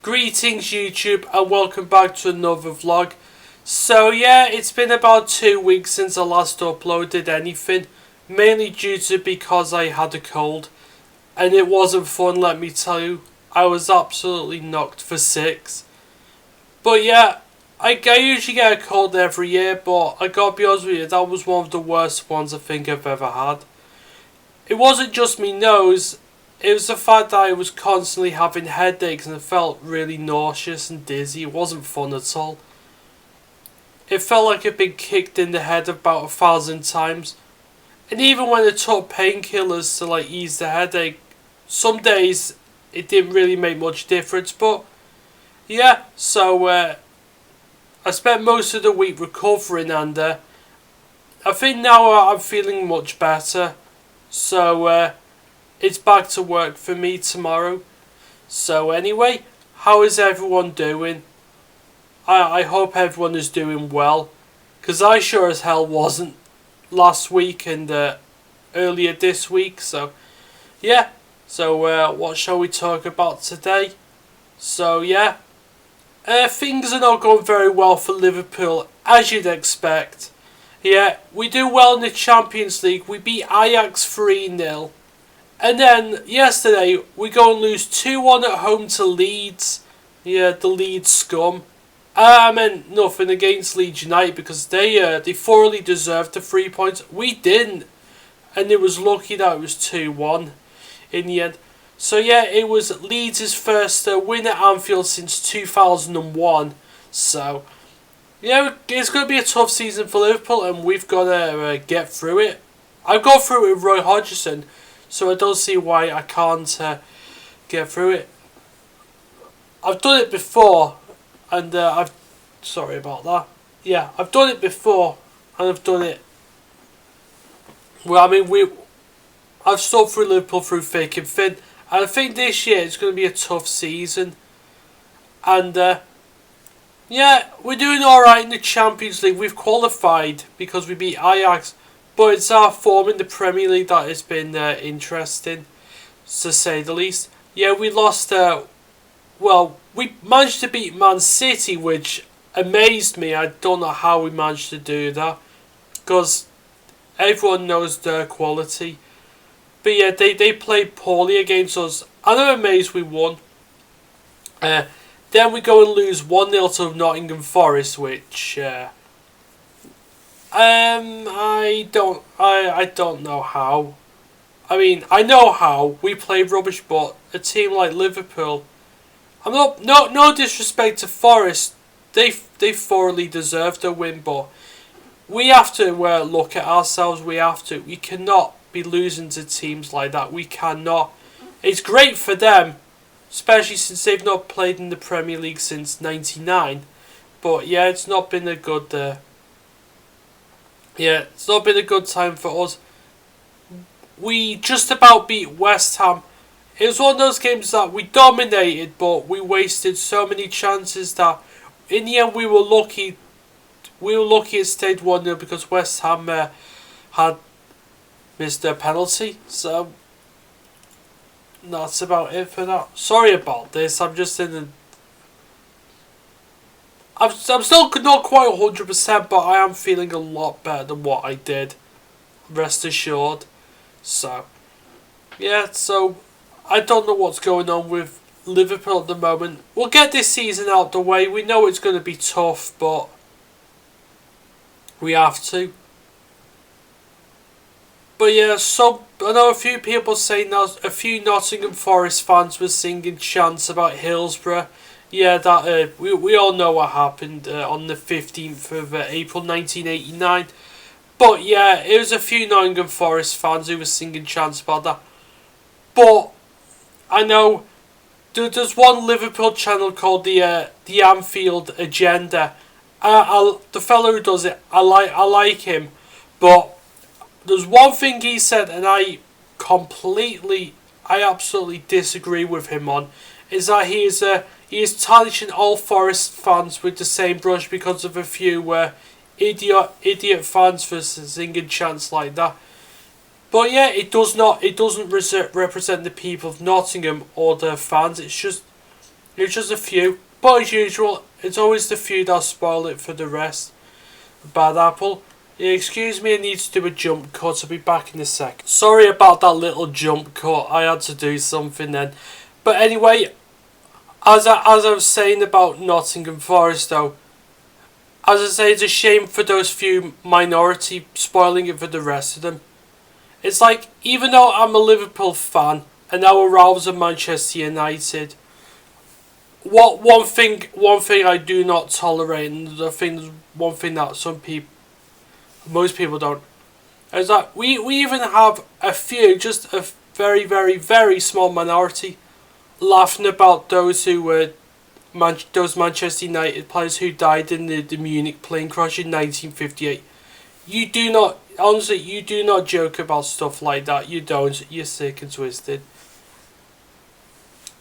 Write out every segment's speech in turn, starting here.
Greetings YouTube and welcome back to another vlog. So yeah, it's been about 2 weeks since I last uploaded anything, mainly due to because I had a cold and it wasn't fun, let me tell you. I was absolutely knocked for six. But yeah, I usually get a cold every year, but I gotta be honest with you, that was one of the worst ones I think I've ever had. It wasn't just me nose. It was the fact that I was constantly having headaches and I felt really nauseous and dizzy. It wasn't fun at all. It felt like I'd been kicked in the head about 1,000 times. And even when I took painkillers to ease the headache, some days it didn't really make much difference. But yeah, so I spent most of the week recovering and I think now I'm feeling much better. So it's back to work for me tomorrow. So anyway, how is everyone doing? I hope everyone is doing well, because I sure as hell wasn't last week and earlier this week. So yeah, so what shall we talk about today? So yeah, things are not going very well for Liverpool, as you'd expect. Yeah, we do well in the Champions League. We beat Ajax 3-0. And then yesterday we go and lose 2-1 at home to Leeds. Yeah, the Leeds scum. I meant nothing against Leeds United because they thoroughly deserved the 3 points. We didn't. And it was lucky that it was 2-1 in the end. So yeah, it was Leeds' first win at Anfield since 2001. So yeah, it's going to be a tough season for Liverpool and we've got to get through it. I've got through it with Roy Hodgson, so I don't see why I can't get through it. I've done it before, and sorry about that. Yeah, I've done it before, and I've done it. Well, I mean, I've stuck through Liverpool through thick and thin, and I think this year it's going to be a tough season. And yeah, we're doing all right in the Champions League. We've qualified because we beat Ajax. But it's our form in the Premier League that has been interesting, to say the least. Yeah, we lost, we managed to beat Man City, which amazed me. I don't know how we managed to do that, because everyone knows their quality. But yeah, they played poorly against us, and I'm amazed we won. Then we go and lose 1-0 to Nottingham Forest, which I don't know how. I mean, I know how. We play rubbish, but a team like Liverpool, no disrespect to Forest, they thoroughly deserved a win, but we have to look at ourselves. We cannot be losing to teams like that. We cannot. It's great for them, especially since they've not played in the Premier League since '99. But yeah, it's not been a good. Yeah, it's not been a good time for us. We just about beat West Ham. It was one of those games that we dominated, but we wasted so many chances that in the end we were lucky. We were lucky it stayed 1-0 because West Ham had missed their penalty. So that's about it for that. Sorry about this. I'm just in a... I'm still not quite 100%, but I am feeling a lot better than what I did. Rest assured. So, yeah, so I don't know what's going on with Liverpool at the moment. We'll get this season out the way. We know it's going to be tough, but we have to. But yeah, I know a few people saying that a few Nottingham Forest fans were singing chants about Hillsborough. Yeah, that we all know what happened on the 15th of April 1989. But yeah, it was a few Nottingham Forest fans who were singing chants about that. But I know there's one Liverpool channel called the Anfield Agenda. The fellow who does it, I like him. But there's one thing he said, and I absolutely disagree with him on, is that he is tarnishing all Forest fans with the same brush because of a few idiot fans for singing chants like that. But yeah, it doesn't represent the people of Nottingham or their fans. It's just It's just a few. But as usual, it's always the few that spoil it for the rest. Bad apple. Yeah, excuse me, I need to do a jump cut. I'll be back in a sec. Sorry about that little jump cut. I had to do something then. But anyway, as I was saying about Nottingham Forest though, as I say, it's a shame for those few minority spoiling it for the rest of them. It's like, even though I'm a Liverpool fan and our rivals are Manchester United, one thing I do not tolerate, and one thing that most people don't, is that we even have a few, just a very, very, very small minority, laughing about those who were those Manchester United players who died in the Munich plane crash in 1958. You do not, honestly, you do not joke about stuff like that. You don't. You're sick and twisted.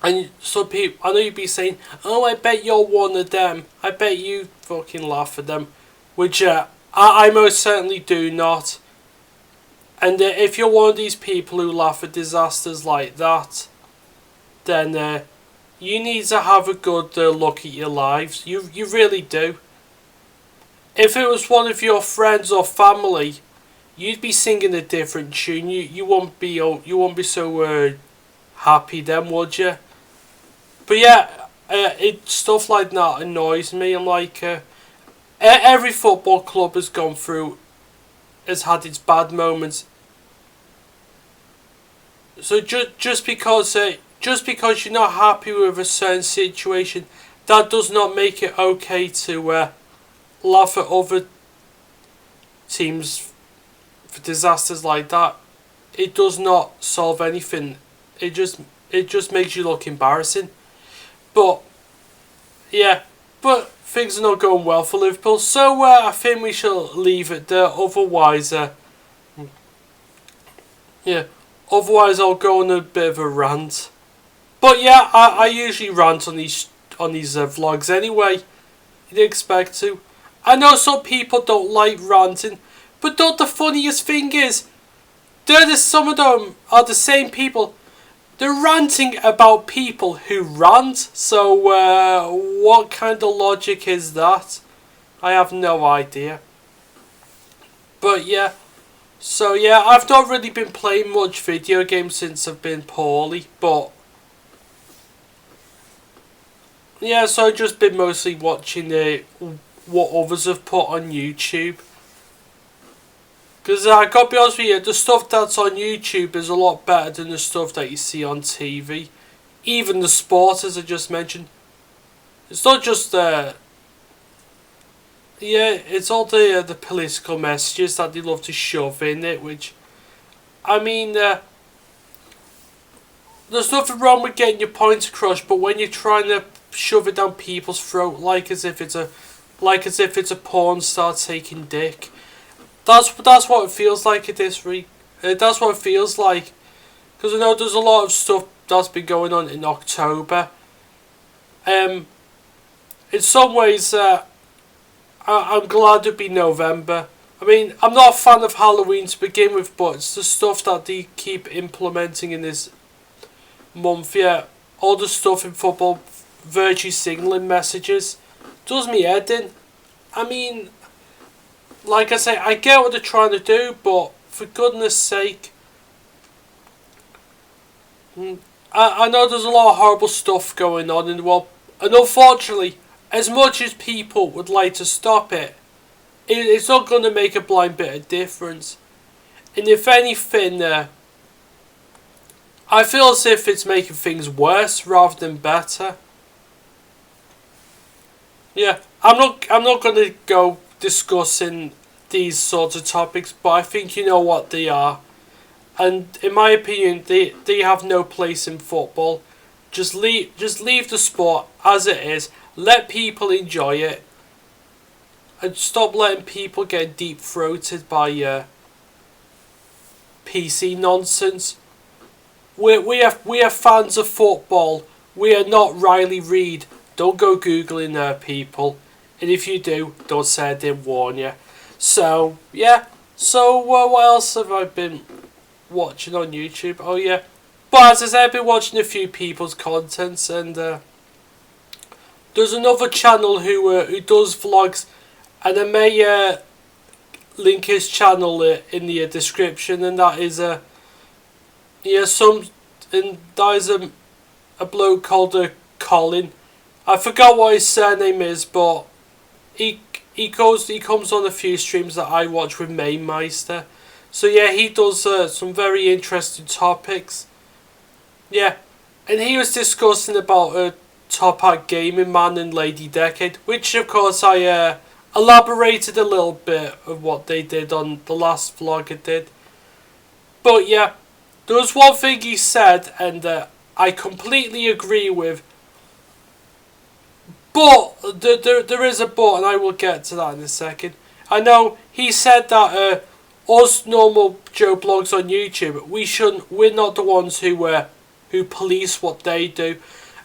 And some people, I know you'd be saying, oh, I bet you're one of them. I bet you fucking laugh at them. Which I most certainly do not. And if you're one of these people who laugh at disasters like that, then you need to have a good look at your lives. You really do. If it was one of your friends or family, you'd be singing a different tune. You won't be so happy then, would you? But yeah, stuff like that annoys me. I'm like, every football club has had its bad moments. So just because you're not happy with a certain situation, that does not make it okay to laugh at other teams for disasters like that. It does not solve anything. It just makes you look embarrassing. But yeah, but things are not going well for Liverpool, so I think we shall leave it there. Otherwise, I'll go on a bit of a rant. But yeah, I usually rant on these vlogs anyway. You'd expect to. I know some people don't like ranting, but the funniest thing is, some of them are the same people. They're ranting about people who rant. So what kind of logic is that? I have no idea. But yeah. So yeah, I've not really been playing much video games since I've been poorly, but yeah, so I've just been mostly watching what others have put on YouTube. Because I gotta be honest with you, the stuff that's on YouTube is a lot better than the stuff that you see on TV. Even the sport, as I just mentioned. It's not just it's all the political messages that they love to shove in it, which, I mean, there's nothing wrong with getting your point across, but when you're trying to shove it down people's throat like as if it's a porn star taking dick, that's what it feels like at this that's what it feels like, because I know there's a lot of stuff that's been going on in October. In some ways, I'm glad it'd be November. I mean, I'm not a fan of Halloween to begin with, but it's the stuff that they keep implementing in this month. Yeah, all the stuff in football, virtue signalling messages, does me head in. I mean, like I say, I get what they're trying to do, but for goodness sake, I know there's a lot of horrible stuff going on in the world, and unfortunately, as much as people would like to stop it, it's not going to make a blind bit of difference. And if anything, I feel as if it's making things worse rather than better. Yeah, I'm not going to go discussing these sorts of topics, but I think you know what they are. And in my opinion, they have no place in football. Just leave the sport as it is. Let people enjoy it. And stop letting people get deep-throated by PC nonsense. We are fans of football. We are not Riley Reid. Don't go Googling people. And if you do, don't say I didn't warn you. So, yeah. So, what else have I been watching on YouTube? Oh, yeah. But as I said, I've been watching a few people's contents, and there's another channel who does vlogs, and I may link his channel in the description, and that is a bloke called Colin. I forgot what his surname is, but he comes on a few streams that I watch with Mainmeister. So yeah, he does some very interesting topics. Yeah, and he was discussing about Top Hat Gaming Man and Lady Decade, which of course I elaborated a little bit of what they did on the last vlog I did. But yeah, there was one thing he said, and I completely agree with. But there is a but, and I will get to that in a second. I know he said that us normal Joe blogs on YouTube, we're not the ones who police what they do.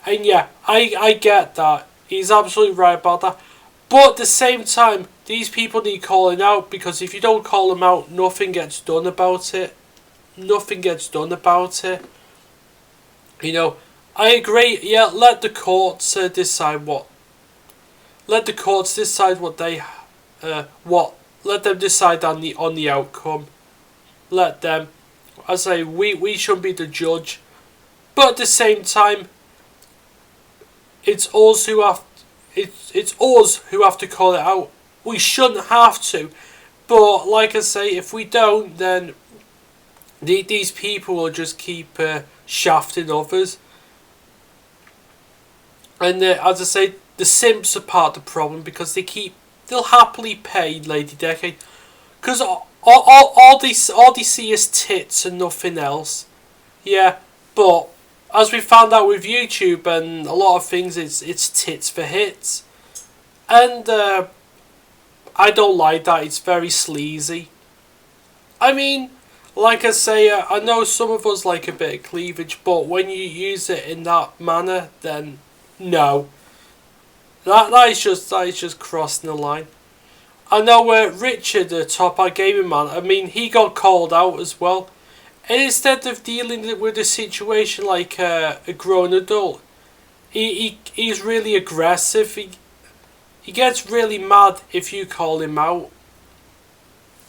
And yeah, I get that. He's absolutely right about that. But at the same time, these people need calling out, because if you don't call them out, nothing gets done about it. Nothing gets done about it. You know, I agree. Yeah, let the courts decide what. Let the courts decide what they, Let them decide on the outcome. Let them. I say we shouldn't be the judge, but at the same time, it's us who have. It's us who have to call it out. We shouldn't have to, but like I say, if we don't, then these people will just keep shafting others. And as I say, the simps are part of the problem, because they'll happily pay Lady Decade, because all they see is tits and nothing else. Yeah, but as we found out with YouTube and a lot of things, it's tits for hits, and I don't like that. It's very sleazy. I mean, like I say, I know some of us like a bit of cleavage, but when you use it in that manner, then no. That is just crossing the line. I know Richard, the Top Hat Gaming Man, I mean, he got called out as well. And instead of dealing with the situation like a grown adult, he's really aggressive. He gets really mad if you call him out.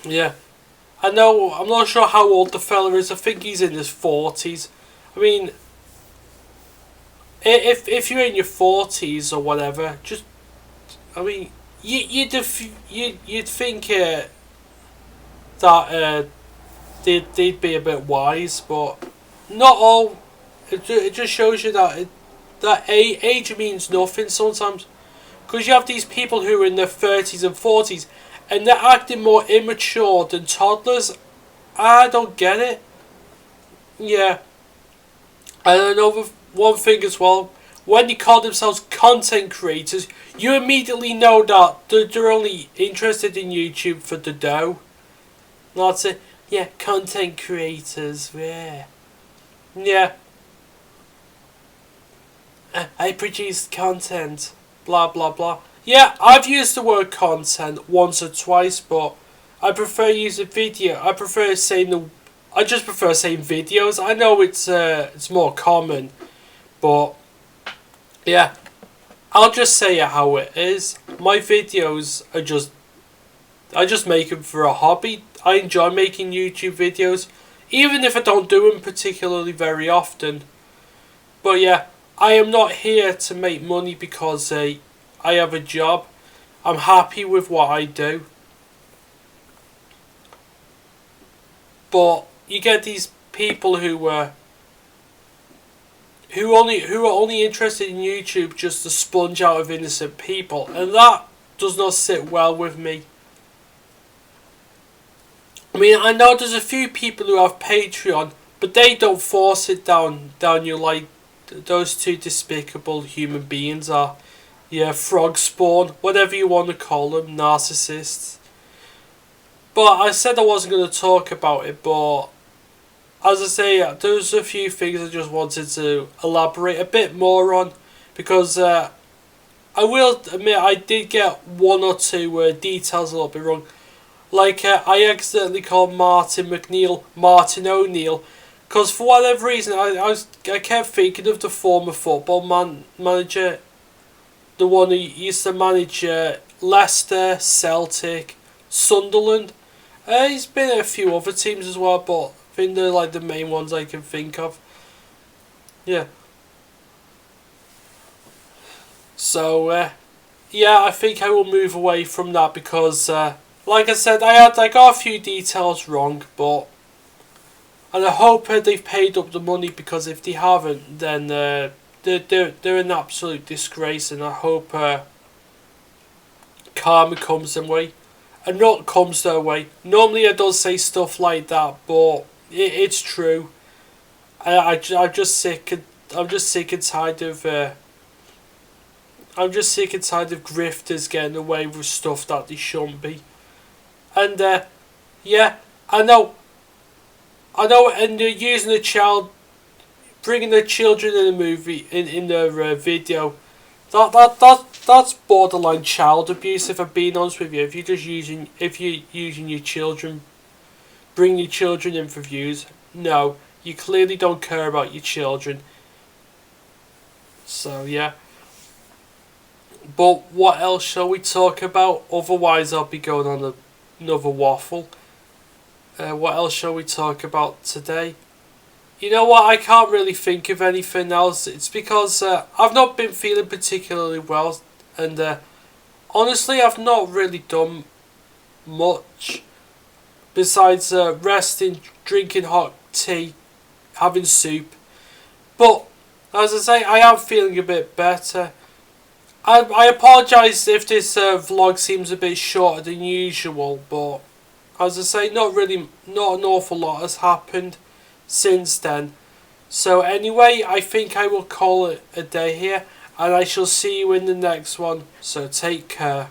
Yeah. I know, I'm not sure how old the fella is. I think he's in his 40s. I mean, if you're in your 40s or whatever, just, I mean, you'd think that they'd be a bit wise, but not all. It just shows you that age means nothing sometimes, because you have these people who are in their 30s and 40s, and they're acting more immature than toddlers. I don't get it. Yeah. And another one thing as well, when they call themselves content creators, you immediately know that they're only interested in YouTube for the dough. That's it. Yeah, content creators, yeah. Yeah. I produce content, blah blah blah. Yeah, I've used the word content once or twice, but I prefer using video. I just prefer saying videos. I know it's more common, but yeah, I'll just say it how it is. My videos are I just make them for a hobby. I enjoy making YouTube videos, even if I don't do them particularly very often. But yeah, I am not here to make money because I have a job. I'm happy with what I do. But you get these people who are only interested in YouTube just to sponge out of innocent people, and that does not sit well with me. I mean, I know there's a few people who have Patreon, but they don't force it down you like those two despicable human beings are. Yeah, frog spawn, whatever you want to call them, narcissists. But I said I wasn't going to talk about it, but as I say, there's a few things I just wanted to elaborate a bit more on, because I will admit I did get one or two details a little bit wrong. Like, I accidentally called Martin McNeil Martin O'Neill, because for whatever reason I kept thinking of the former football manager the one who used to manage Leicester, Celtic, Sunderland. He's been at a few other teams as well, but I think they're like the main ones I can think of. Yeah. So yeah, I think I will move away from that because, like I said, I got a few details wrong, and I hope they've paid up the money, because if they haven't, then they're an absolute disgrace, and I hope karma comes their way, and not comes their way. Normally I don't say stuff like that, but it's true. I'm just sick. I'm just sick and tired of. I'm just sick and tired of grifters getting away with stuff that they shouldn't be. And yeah, I know, and they're using a child, bringing the children in the movie in their video. That's borderline child abuse. If I'm being honest with you, if you're using your children, bring your children in for views. No, you clearly don't care about your children. So yeah. But what else shall we talk about? Otherwise, I'll be going on another waffle. What else shall we talk about today? You know what? I can't really think of anything else. It's because I've not been feeling particularly well, and honestly, I've not really done much besides resting, drinking hot tea, having soup. But as I say, I am feeling a bit better. I apologise if this vlog seems a bit shorter than usual, but as I say, not an awful lot has happened since then. So anyway, I think I will call it a day here, and I shall see you in the next one. So take care.